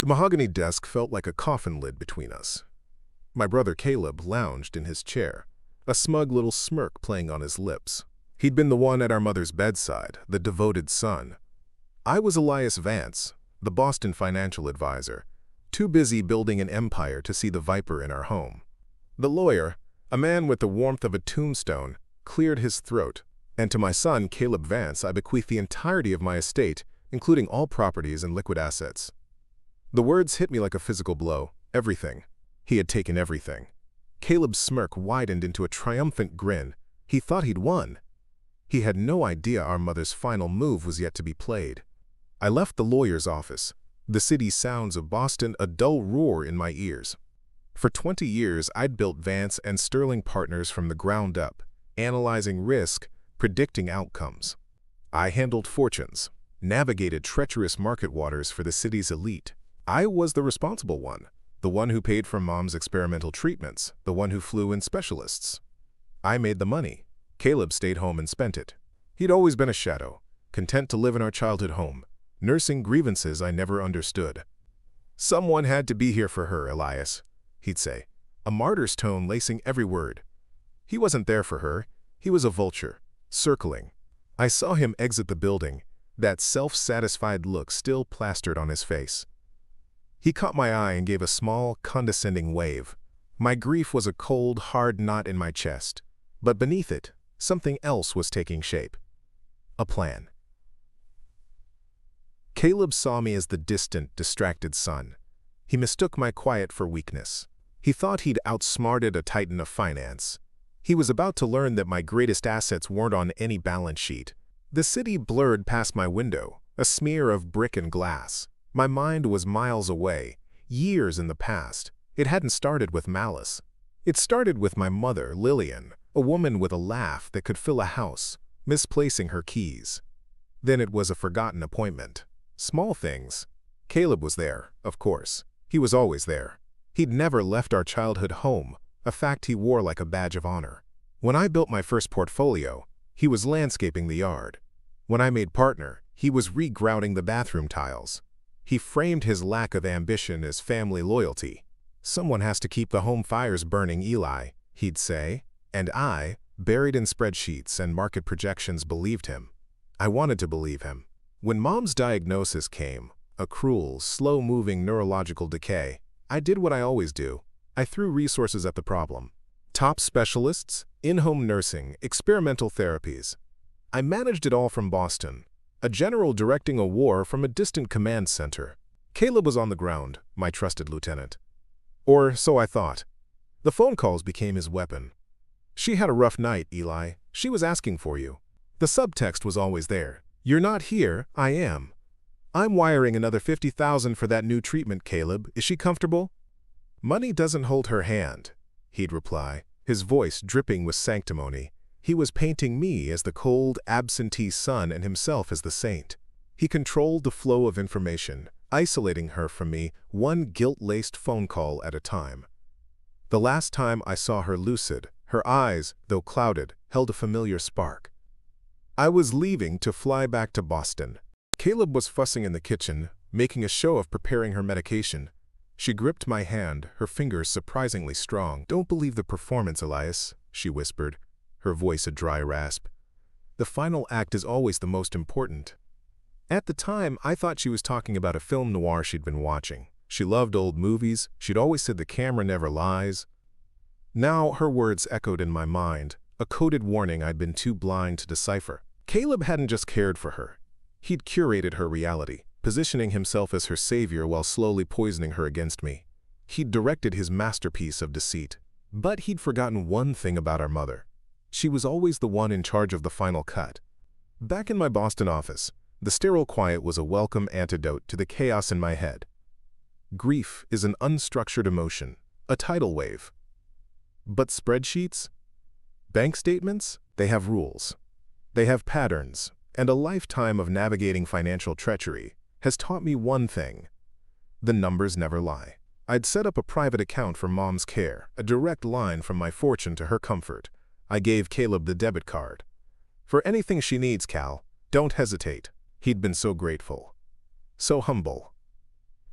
The mahogany desk felt like a coffin lid between us. My brother Caleb lounged in his chair, a smug little smirk playing on his lips. He'd been the one at our mother's bedside, the devoted son. I was Elias Vance, the Boston financial advisor, too busy building an empire to see the viper in our home. The lawyer, a man with the warmth of a tombstone, cleared his throat, and to my son, Caleb Vance, I bequeathed the entirety of my estate, including all properties and liquid assets. The words hit me like a physical blow. Everything. He had taken everything. Caleb's smirk widened into a triumphant grin. He thought he'd won. He had no idea our mother's final move was yet to be played. I left the lawyer's office, the city sounds of Boston a dull roar in my ears. For 20 years, I'd built Vance and Sterling Partners from the ground up, analyzing risk, predicting outcomes. I handled fortunes, navigated treacherous market waters for the city's elite. I was the responsible one, the one who paid for Mom's experimental treatments, the one who flew in specialists. I made the money. Caleb stayed home and spent it. He'd always been a shadow, content to live in our childhood home, nursing grievances I never understood. "Someone had to be here for her, Elias," he'd say, a martyr's tone lacing every word. He wasn't there for her. He was a vulture, circling. I saw him exit the building, that self-satisfied look still plastered on his face. He caught my eye and gave a small, condescending wave. My grief was a cold, hard knot in my chest, but beneath it, something else was taking shape. A plan. Caleb saw me as the distant, distracted son. He mistook my quiet for weakness. He thought he'd outsmarted a titan of finance. He was about to learn that my greatest assets weren't on any balance sheet. The city blurred past my window, a smear of brick and glass. My mind was miles away, years in the past. It hadn't started with malice. It started with my mother, Lillian, a woman with a laugh that could fill a house, misplacing her keys. Then it was a forgotten appointment. Small things. Caleb was there, of course. He was always there. He'd never left our childhood home, a fact he wore like a badge of honor. When I built my first portfolio, he was landscaping the yard. When I made partner, he was regrouting the bathroom tiles. He framed his lack of ambition as family loyalty. "Someone has to keep the home fires burning, Eli," he'd say, and I, buried in spreadsheets and market projections, believed him. I wanted to believe him. When Mom's diagnosis came, a cruel, slow-moving neurological decay, I did what I always do. I threw resources at the problem. Top specialists, in-home nursing, experimental therapies. I managed it all from Boston, a general directing a war from a distant command center. Caleb was on the ground, my trusted lieutenant. Or so I thought. The phone calls became his weapon. "She had a rough night, Eli. She was asking for you." The subtext was always there. "You're not here, I am. I'm wiring another $50,000 for that new treatment, Caleb. Is she comfortable?" "Money doesn't hold her hand," he'd reply, his voice dripping with sanctimony. He was painting me as the cold, absentee son and himself as the saint. He controlled the flow of information, isolating her from me one guilt-laced phone call at a time. The last time I saw her lucid, her eyes, though clouded, held a familiar spark. I was leaving to fly back to Boston. Caleb was fussing in the kitchen, making a show of preparing her medication. She gripped my hand, her fingers surprisingly strong. "Don't believe the performance, Elias," she whispered, her voice a dry rasp. "The final act is always the most important." At the time, I thought she was talking about a film noir she'd been watching. She loved old movies. She'd always said the camera never lies. Now her words echoed in my mind, a coded warning I'd been too blind to decipher. Caleb hadn't just cared for her. He'd curated her reality, positioning himself as her savior while slowly poisoning her against me. He'd directed his masterpiece of deceit. But he'd forgotten one thing about our mother. She was always the one in charge of the final cut. Back in my Boston office, the sterile quiet was a welcome antidote to the chaos in my head. Grief is an unstructured emotion, a tidal wave. But spreadsheets? Bank statements? They have rules. They have patterns, and a lifetime of navigating financial treachery has taught me one thing. The numbers never lie. I'd set up a private account for Mom's care, a direct line from my fortune to her comfort. I gave Caleb the debit card. "For anything she needs, Cal, don't hesitate." He'd been so grateful, so humble.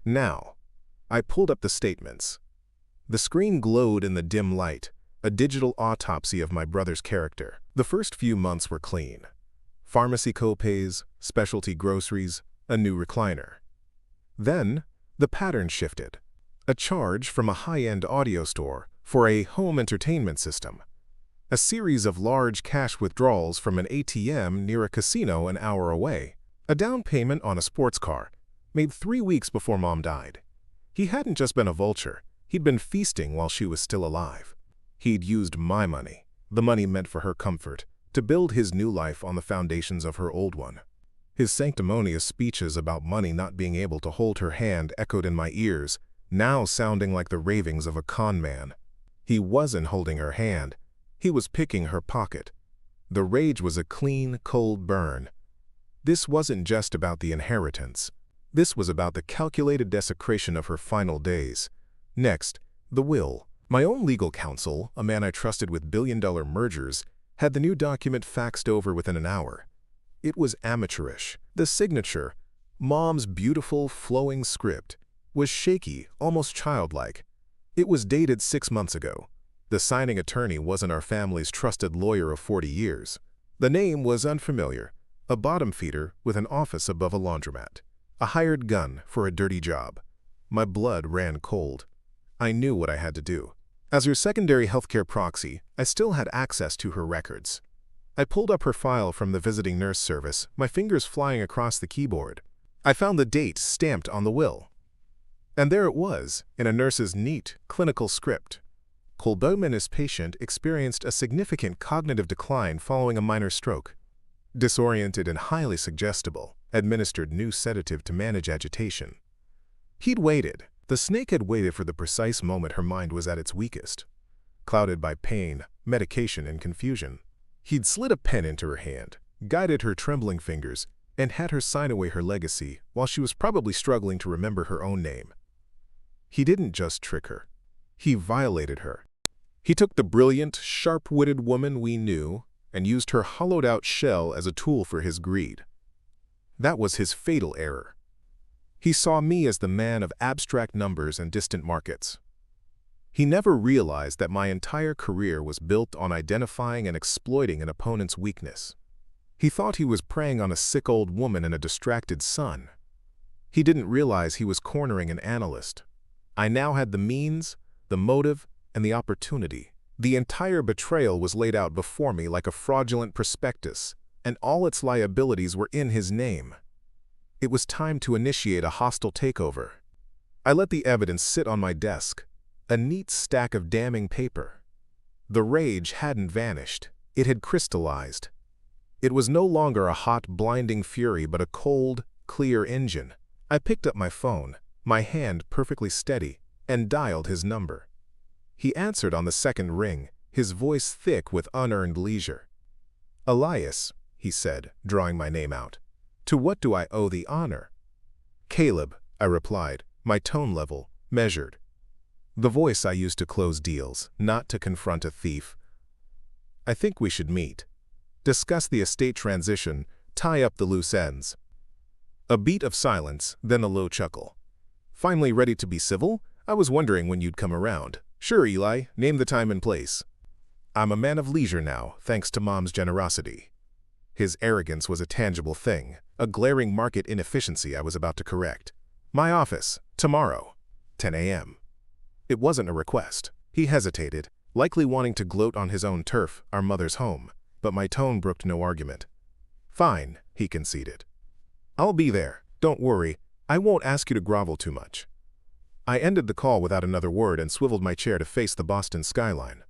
Now, I pulled up the statements. The screen glowed in the dim light, a digital autopsy of my brother's character. The first few months were clean. Pharmacy copays, specialty groceries, a new recliner. Then, the pattern shifted. A charge from a high-end audio store for a home entertainment system. A series of large cash withdrawals from an ATM near a casino an hour away. A down payment on a sports car, made 3 weeks before Mom died. He hadn't just been a vulture, he'd been feasting while she was still alive. He'd used my money, the money meant for her comfort, to build his new life on the foundations of her old one. His sanctimonious speeches about money not being able to hold her hand echoed in my ears, now sounding like the ravings of a con man. He wasn't holding her hand. He was picking her pocket. The rage was a clean, cold burn. This wasn't just about the inheritance. This was about the calculated desecration of her final days. Next, the will. My own legal counsel, a man I trusted with billion-dollar mergers, had the new document faxed over within an hour. It was amateurish. The signature, Mom's beautiful, flowing script, was shaky, almost childlike. It was dated 6 months ago. The signing attorney wasn't our family's trusted lawyer of 40 years. The name was unfamiliar, a bottom feeder with an office above a laundromat. A hired gun for a dirty job. My blood ran cold. I knew what I had to do. As her secondary healthcare proxy, I still had access to her records. I pulled up her file from the visiting nurse service, my fingers flying across the keyboard. I found the date stamped on the will. And there it was, in a nurse's neat, clinical script. Colbeau's patient experienced a significant cognitive decline following a minor stroke. Disoriented and highly suggestible, administered new sedative to manage agitation. He'd waited. The snake had waited for the precise moment her mind was at its weakest. Clouded by pain, medication, and confusion. He'd slid a pen into her hand, guided her trembling fingers, and had her sign away her legacy while she was probably struggling to remember her own name. He didn't just trick her. He violated her. He took the brilliant, sharp-witted woman we knew and used her hollowed-out shell as a tool for his greed. That was his fatal error. He saw me as the man of abstract numbers and distant markets. He never realized that my entire career was built on identifying and exploiting an opponent's weakness. He thought he was preying on a sick old woman and a distracted son. He didn't realize he was cornering an analyst. I now had the means, the motive, and the opportunity. The entire betrayal was laid out before me like a fraudulent prospectus, and all its liabilities were in his name. It was time to initiate a hostile takeover. I let the evidence sit on my desk, a neat stack of damning paper. The rage hadn't vanished. It had crystallized. It was no longer a hot, blinding fury, but a cold, clear engine. I picked up my phone, my hand perfectly steady, and dialed his number. He answered on the second ring, his voice thick with unearned leisure. "Elias," he said, drawing my name out. "To what do I owe the honor?" "Caleb," I replied, my tone level, measured. The voice I used to close deals, not to confront a thief. "I think we should meet. Discuss the estate transition, tie up the loose ends." A beat of silence, then a low chuckle. "Finally ready to be civil? I was wondering when you'd come around." "Sure, Eli, name the time and place." "I'm a man of leisure now, thanks to Mom's generosity." His arrogance was a tangible thing, a glaring market inefficiency I was about to correct. "My office, tomorrow, 10 a.m. It wasn't a request. He hesitated, likely wanting to gloat on his own turf, our mother's home, but my tone brooked no argument. "Fine," he conceded. "I'll be there. Don't worry, I won't ask you to grovel too much." I ended the call without another word and swiveled my chair to face the Boston skyline.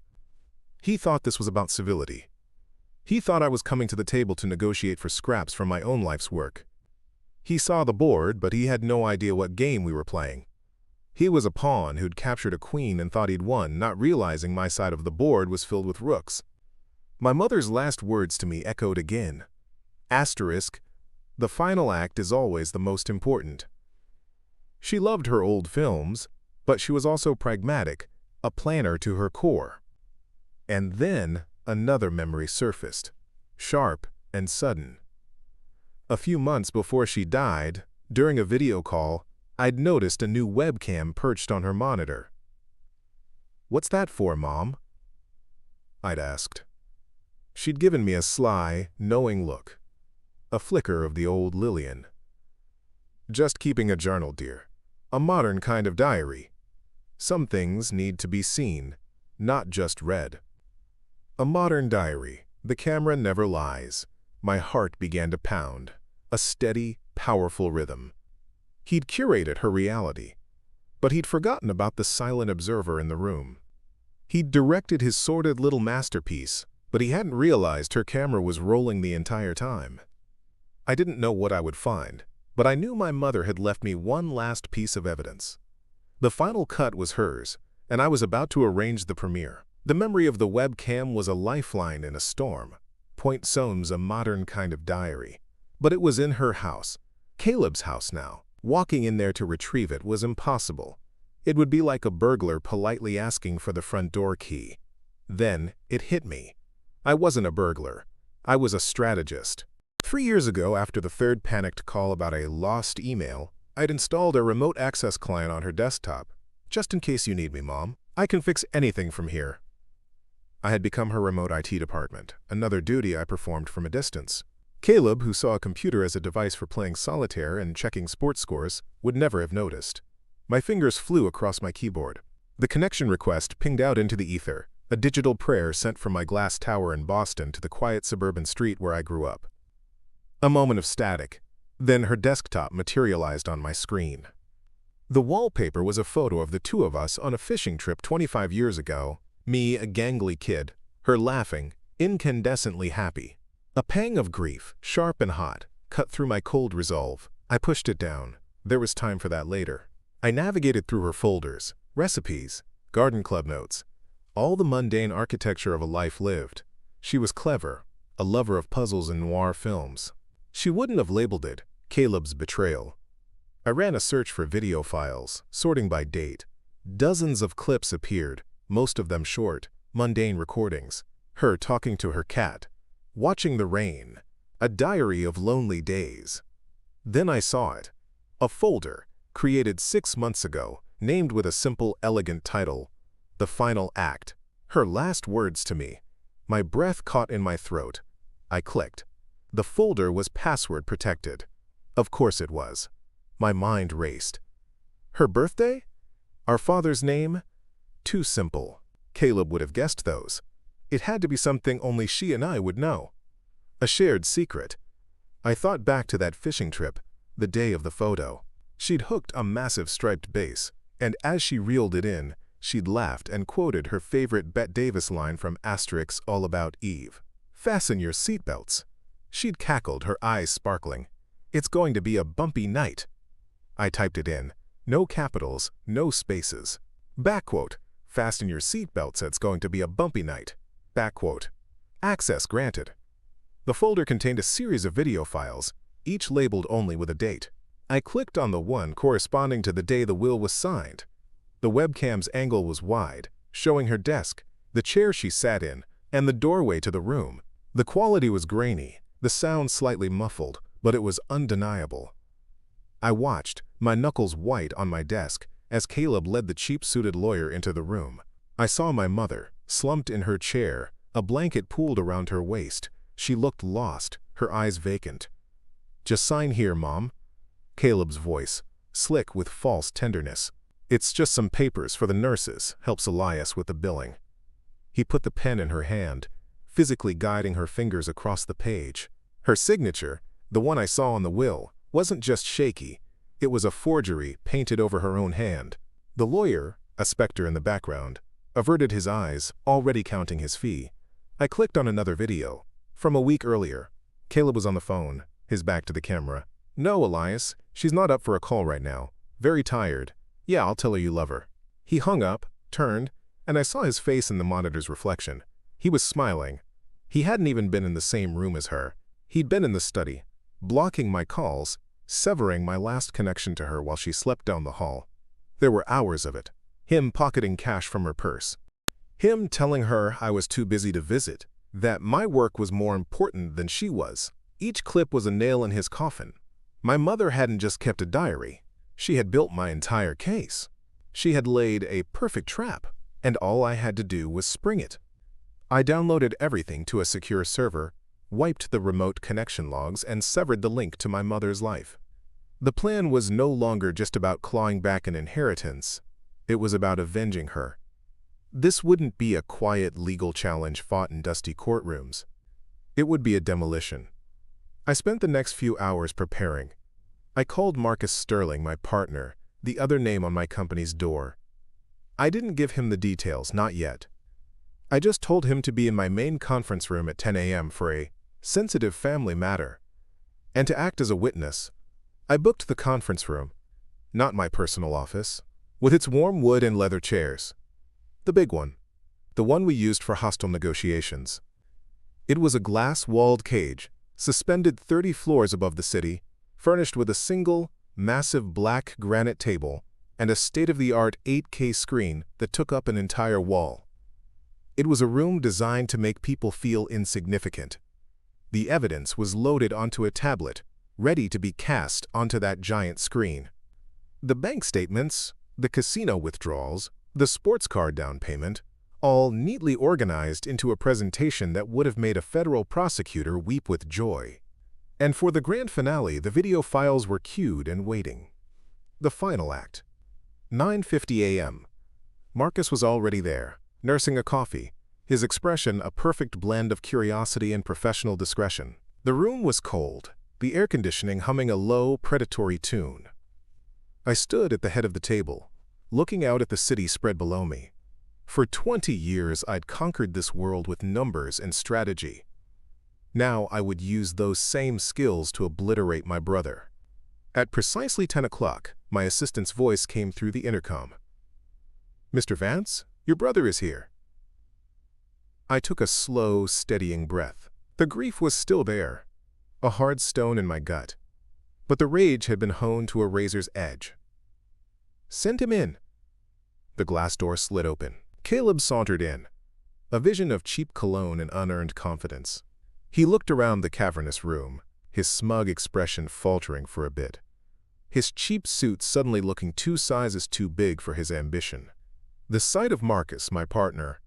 He thought this was about civility. He thought I was coming to the table to negotiate for scraps from my own life's work. He saw the board, but he had no idea what game we were playing. He was a pawn who'd captured a queen and thought he'd won, not realizing my side of the board was filled with rooks. My mother's last words to me echoed again. Asterisk, the final act is always the most important. She loved her old films, but she was also pragmatic, a planner to her core. And then another memory surfaced, sharp and sudden. A few months before she died, during a video call, I'd noticed a new webcam perched on her monitor. "What's that for, Mom?" I'd asked. She'd given me a sly, knowing look, a flicker of the old Lillian. "Just keeping a journal, dear. A modern kind of diary. Some things need to be seen, not just read." A modern diary. The camera never lies. My heart began to pound, a steady, powerful rhythm. He'd curated her reality, but he'd forgotten about the silent observer in the room. He'd directed his sordid little masterpiece, but he hadn't realized her camera was rolling the entire time. I didn't know what I would find, but I knew my mother had left me one last piece of evidence. The final cut was hers, and I was about to arrange the premiere. The memory of the webcam was a lifeline in a storm. Point Soames, a modern kind of diary. But it was in her house, Caleb's house now. Walking in there to retrieve it was impossible. It would be like a burglar politely asking for the front door key. Then it hit me. I wasn't a burglar. I was a strategist. 3 years ago, after the third panicked call about a lost email, I'd installed a remote access client on her desktop. "Just in case you need me, Mom. I can fix anything from here." I had become her remote IT department, another duty I performed from a distance. Caleb, who saw a computer as a device for playing solitaire and checking sports scores, would never have noticed. My fingers flew across my keyboard. The connection request pinged out into the ether, a digital prayer sent from my glass tower in Boston to the quiet suburban street where I grew up. A moment of static. Then her desktop materialized on my screen. The wallpaper was a photo of the two of us on a fishing trip 25 years ago, me, a gangly kid, her laughing, incandescently happy. A pang of grief, sharp and hot, cut through my cold resolve. I pushed it down. There was time for that later. I navigated through her folders, recipes, garden club notes, all the mundane architecture of a life lived. She was clever, a lover of puzzles and noir films. She wouldn't have labeled it Caleb's betrayal. I ran a search for video files, sorting by date. Dozens of clips appeared, most of them short, mundane recordings. Her talking to her cat, watching the rain, a diary of lonely days. Then I saw it. A folder, created 6 months ago, named with a simple, elegant title, "The Final Act." Her last words to me. My breath caught in my throat. I clicked. The folder was password protected. Of course it was. My mind raced. Her birthday? Our father's name? Too simple. Caleb would have guessed those. It had to be something only she and I would know. A shared secret. I thought back to that fishing trip, the day of the photo. She'd hooked a massive striped bass, and as she reeled it in, she'd laughed and quoted her favorite Bette Davis line from Asterix All About Eve. "Fasten your seatbelts." She'd cackled, her eyes sparkling. "It's going to be a bumpy night." I typed it in. No capitals, no spaces. Backquote. "Fasten your seatbelts, it's going to be a bumpy night." Backquote. Access granted. The folder contained a series of video files, each labeled only with a date. I clicked on the one corresponding to the day the will was signed. The webcam's angle was wide, showing her desk, the chair she sat in, and the doorway to the room. The quality was grainy, the sound slightly muffled, but it was undeniable. I watched, my knuckles white on my desk, as Caleb led the cheap-suited lawyer into the room. I saw my mother, slumped in her chair, a blanket pooled around her waist. She looked lost, her eyes vacant. "Just sign here, Mom." Caleb's voice, slick with false tenderness. "It's just some papers for the nurses," helps Elias with the billing. He put the pen in her hand, physically guiding her fingers across the page. Her signature, the one I saw on the will, wasn't just shaky. It was a forgery painted over her own hand. The lawyer, a specter in the background, averted his eyes, already counting his fee. I clicked on another video. From a week earlier. Caleb was on the phone, his back to the camera. "No, Elias, she's not up for a call right now. Very tired. Yeah, I'll tell her you love her." He hung up, turned, and I saw his face in the monitor's reflection. He was smiling. He hadn't even been in the same room as her. He'd been in the study, blocking my calls, severing my last connection to her while she slept down the hall. There were hours of it. Him pocketing cash from her purse. Him telling her I was too busy to visit, that my work was more important than she was. Each clip was a nail in his coffin. My mother hadn't just kept a diary. She had built my entire case. She had laid a perfect trap, and all I had to do was spring it. I downloaded everything to a secure server, wiped the remote connection logs, and severed the link to my mother's life. The plan was no longer just about clawing back an inheritance. It was about avenging her. This wouldn't be a quiet legal challenge fought in dusty courtrooms. It would be a demolition. I spent the next few hours preparing. I called Marcus Sterling, my partner, the other name on my company's door. I didn't give him the details, not yet. I just told him to be in my main conference room at 10 a.m. for a sensitive family matter. And to act as a witness, I booked the conference room, not my personal office, with its warm wood and leather chairs. The big one, the one we used for hostile negotiations. It was a glass-walled cage, suspended 30 floors above the city, furnished with a single, massive black granite table and a state-of-the-art 8K screen that took up an entire wall. It was a room designed to make people feel insignificant. The evidence was loaded onto a tablet, ready to be cast onto that giant screen. The bank statements, the casino withdrawals, the sports car down payment, all neatly organized into a presentation that would have made a federal prosecutor weep with joy. And for the grand finale, the video files were queued and waiting. The final act. 9:50 a.m. Marcus was already there, nursing a coffee, his expression a perfect blend of curiosity and professional discretion. The room was cold, the air conditioning humming a low, predatory tune. I stood at the head of the table, looking out at the city spread below me. For 20 years, I'd conquered this world with numbers and strategy. Now I would use those same skills to obliterate my brother. At precisely 10 o'clock, my assistant's voice came through the intercom. "Mr. Vance, your brother is here." I took a slow, steadying breath. The grief was still there, a hard stone in my gut. But the rage had been honed to a razor's edge. "Send him in." The glass door slid open. Caleb sauntered in, a vision of cheap cologne and unearned confidence. He looked around the cavernous room, his smug expression faltering for a bit, his cheap suit suddenly looking 2 sizes too big for his ambition. The sight of Marcus, my partner,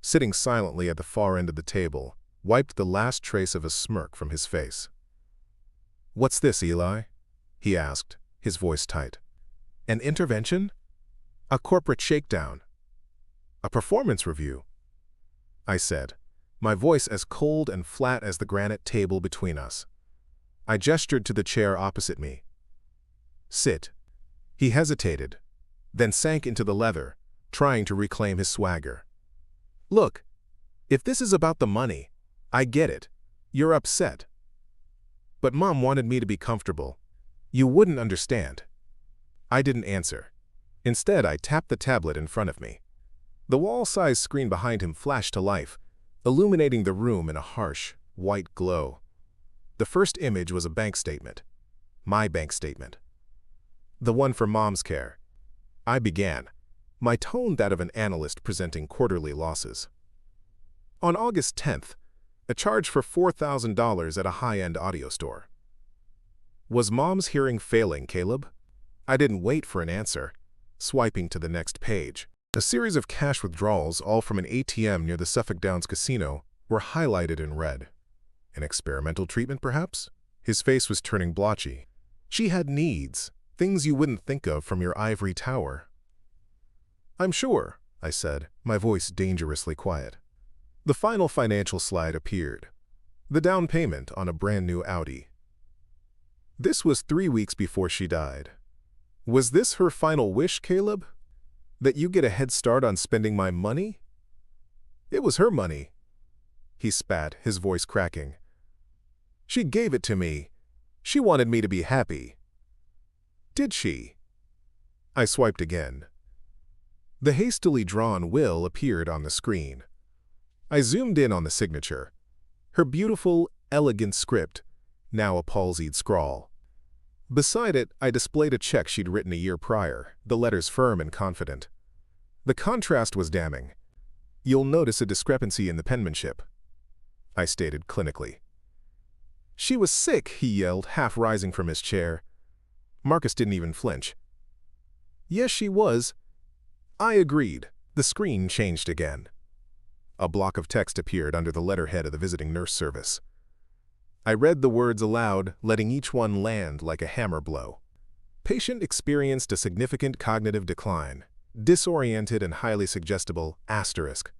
sitting silently at the far end of the table, wiped the last trace of a smirk from his face. "What's this, Eli?" he asked, his voice tight. "An intervention? A corporate shakedown? A performance review?" I said, my voice as cold and flat as the granite table between us. I gestured to the chair opposite me. "Sit." He hesitated, then sank into the leather, trying to reclaim his swagger. "Look, if this is about the money, I get it. You're upset. But Mom wanted me to be comfortable. You wouldn't understand." I didn't answer. Instead, I tapped the tablet in front of me. The wall-sized screen behind him flashed to life, illuminating the room in a harsh, white glow. The first image was a bank statement. My bank statement. The one for Mom's care. I began, my tone that of an analyst presenting quarterly losses. On August 10th, a charge for $4,000 at a high-end audio store. Was Mom's hearing failing, Caleb? I didn't wait for an answer, swiping to the next page. A series of cash withdrawals, all from an ATM near the Suffolk Downs Casino, were highlighted in red. An experimental treatment, perhaps? His face was turning blotchy. She had needs, things you wouldn't think of from your ivory tower. "I'm sure," I said, my voice dangerously quiet. The final financial slide appeared. The down payment on a brand new Audi. This was 3 weeks before she died. Was this her final wish, Caleb? That you get a head start on spending my money? It was her money. He spat, his voice cracking. She gave it to me. She wanted me to be happy. Did she? I swiped again. The hastily drawn will appeared on the screen. I zoomed in on the signature. Her beautiful, elegant script, now a palsied scrawl. Beside it, I displayed a check she'd written a year prior, the letters firm and confident. The contrast was damning. "You'll notice a discrepancy in the penmanship," I stated clinically. "She was sick," he yelled, half rising from his chair. Marcus didn't even flinch. Yes, she was. I agreed. The screen changed again. A block of text appeared under the letterhead of the visiting nurse service. I read the words aloud, letting each one land like a hammer blow. Patient experienced a significant cognitive decline. Disoriented and highly suggestible, asterisk.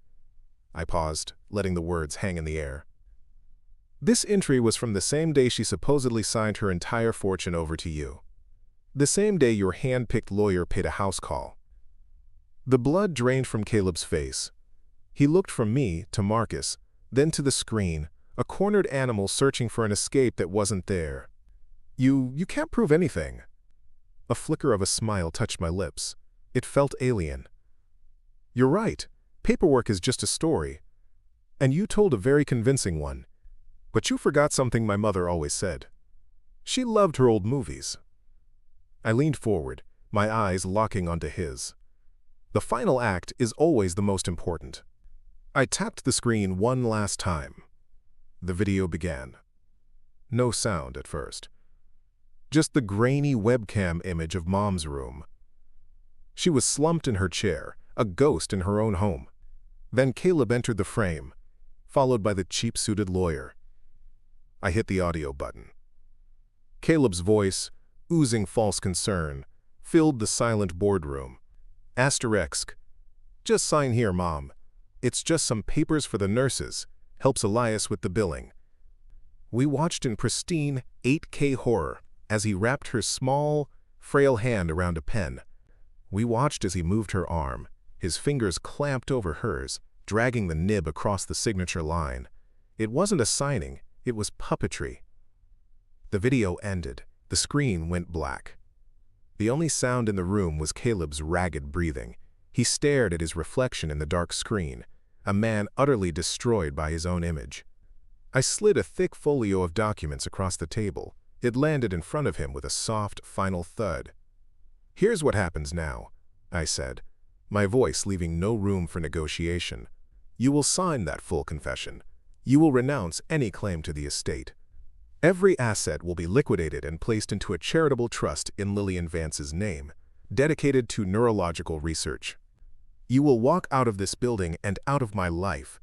I paused, letting the words hang in the air. This entry was from the same day she supposedly signed her entire fortune over to you. The same day your hand-picked lawyer paid a house call. The blood drained from Caleb's face. He looked from me to Marcus, then to the screen, a cornered animal searching for an escape that wasn't there. You can't prove anything. A flicker of a smile touched my lips. It felt alien. You're right. Paperwork is just a story. And you told a very convincing one. But you forgot something my mother always said. She loved her old movies. I leaned forward, my eyes locking onto his. The final act is always the most important. I tapped the screen one last time. The video began. No sound at first. Just the grainy webcam image of Mom's room. She was slumped in her chair, a ghost in her own home. Then Caleb entered the frame, followed by the cheap-suited lawyer. I hit the audio button. Caleb's voice, oozing false concern, filled the silent boardroom. Asterisk. Just sign here, Mom. It's just some papers for the nurses. Helps Elias with the billing. We watched in pristine 8K horror as he wrapped her small, frail hand around a pen. We watched as he moved her arm, his fingers clamped over hers, dragging the nib across the signature line. It wasn't a signing, it was puppetry. The video ended. The screen went black. The only sound in the room was Caleb's ragged breathing. He stared at his reflection in the dark screen, a man utterly destroyed by his own image. I slid a thick folio of documents across the table. It landed in front of him with a soft, final thud. Here's what happens now, I said, my voice leaving no room for negotiation. You will sign that full confession. You will renounce any claim to the estate. Every asset will be liquidated and placed into a charitable trust in Lillian Vance's name, dedicated to neurological research. You will walk out of this building and out of my life.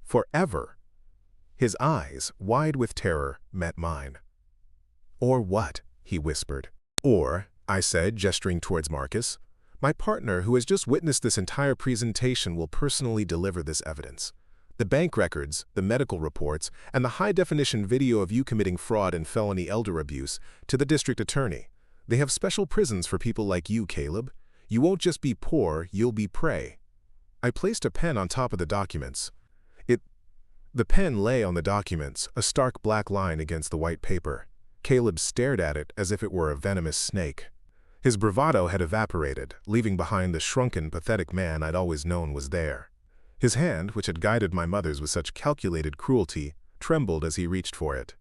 Forever. His eyes, wide with terror, met mine. Or what? He whispered. Or, I said, gesturing towards Marcus, my partner, who has just witnessed this entire presentation, will personally deliver this evidence. The bank records, the medical reports, and the high-definition video of you committing fraud and felony elder abuse to the district attorney. They have special prisons for people like you, Caleb. You won't just be poor, you'll be prey. I placed a pen on top of the documents. The pen lay on the documents, a stark black line against the white paper. Caleb stared at it as if it were a venomous snake. His bravado had evaporated, leaving behind the shrunken, pathetic man I'd always known was there. His hand, which had guided my mother's with such calculated cruelty, trembled as he reached for it.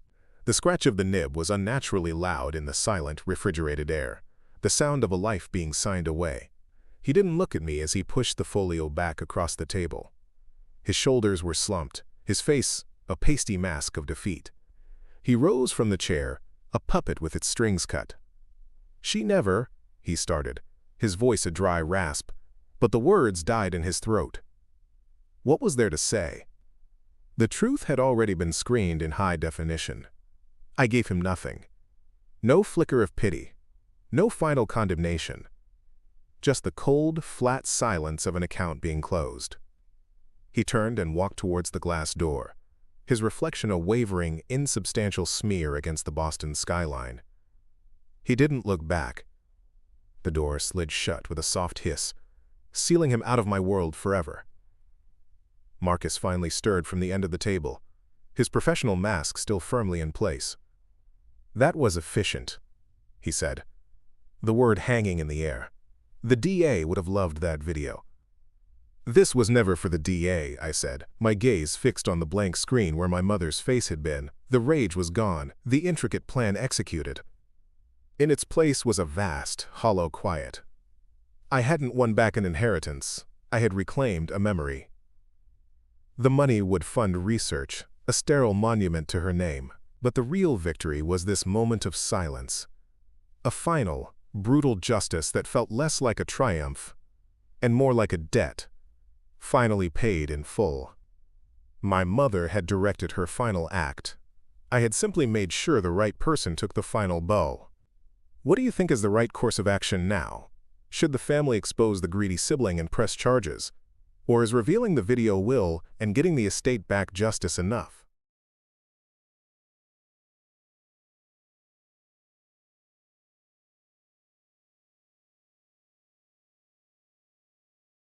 The scratch of the nib was unnaturally loud in the silent, refrigerated air, the sound of a life being signed away. He didn't look at me as he pushed the folio back across the table. His shoulders were slumped, his face a pasty mask of defeat. He rose from the chair, a puppet with its strings cut. She never, he started, his voice a dry rasp, but the words died in his throat. What was there to say? The truth had already been screened in high definition. I gave him nothing. No flicker of pity. No final condemnation. Just the cold, flat silence of an account being closed. He turned and walked towards the glass door, his reflection a wavering, insubstantial smear against the Boston skyline. He didn't look back. The door slid shut with a soft hiss, sealing him out of my world forever. Marcus finally stirred from the end of the table, his professional mask still firmly in place. That was efficient, he said, the word hanging in the air. The DA would have loved that video. This was never for the DA, I said, my gaze fixed on the blank screen where my mother's face had been. The rage was gone, the intricate plan executed. In its place was a vast, hollow quiet. I hadn't won back an inheritance. I had reclaimed a memory. The money would fund research, a sterile monument to her name, but the real victory was this moment of silence. A final, Brutal justice that felt less like a triumph and more like a debt, finally paid in full. My mother had directed her final act. I had simply made sure the right person took the final blow. What do you think is the right course of action now? Should the family expose the greedy sibling and press charges? Or is revealing the video will and getting the estate back justice enough?